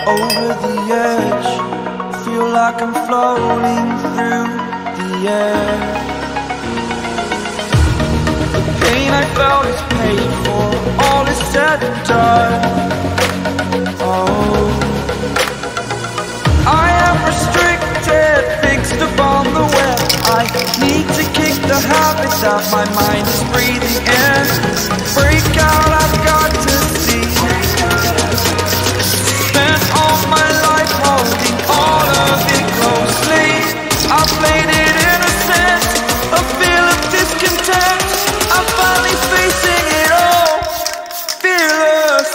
over the edge. Feel like I'm floating through the air. The pain I felt is paid for, all is said and done. Oh, I am restricted, fixed upon the web. I need to kick the habits out my mind is breathing in. Break out, I've got to see. Spent all my life holding all of it closely. I played it innocent, a feel of discontent. I'm finally facing it all, fearless.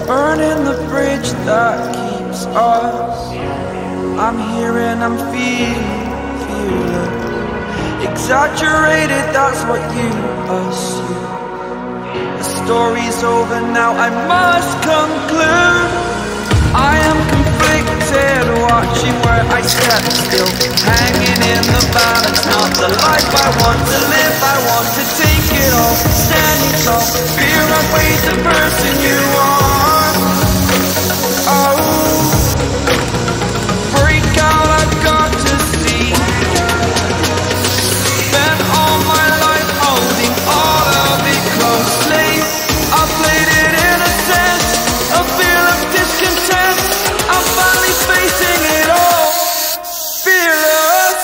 Burning the bridge that keeps us. I'm here and I'm feeling exaggerated, that's what you assume. The story's over now, I must conclude. I am conflicted, watching where I step still, hanging in the balance. Not the life I want to live, I want to take it all, standing tall. Fear outweighs the person you are. Oh, break out, I've got to see. Spent all my life holding all of it closely. I played it innocent, a feel of discontent. I'm finally facing it all, fearless.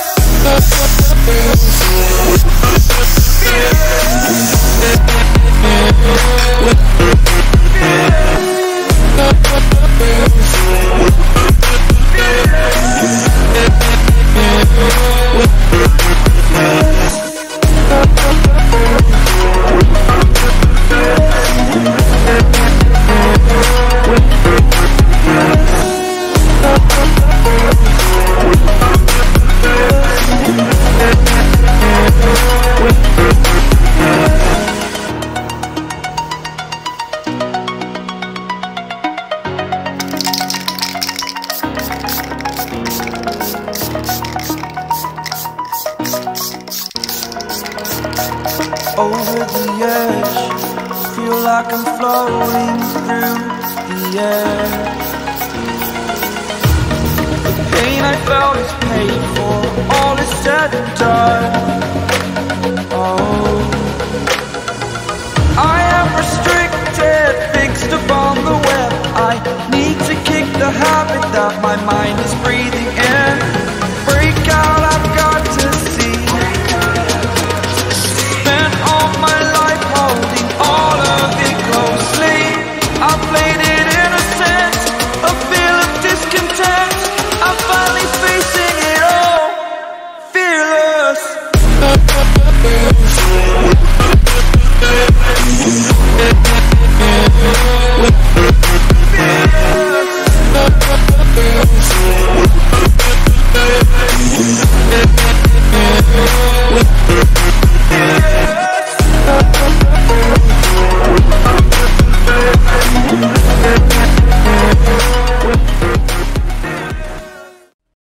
Over the edge, feel like I'm floating through the air. The pain I felt is paid for, all is said and done.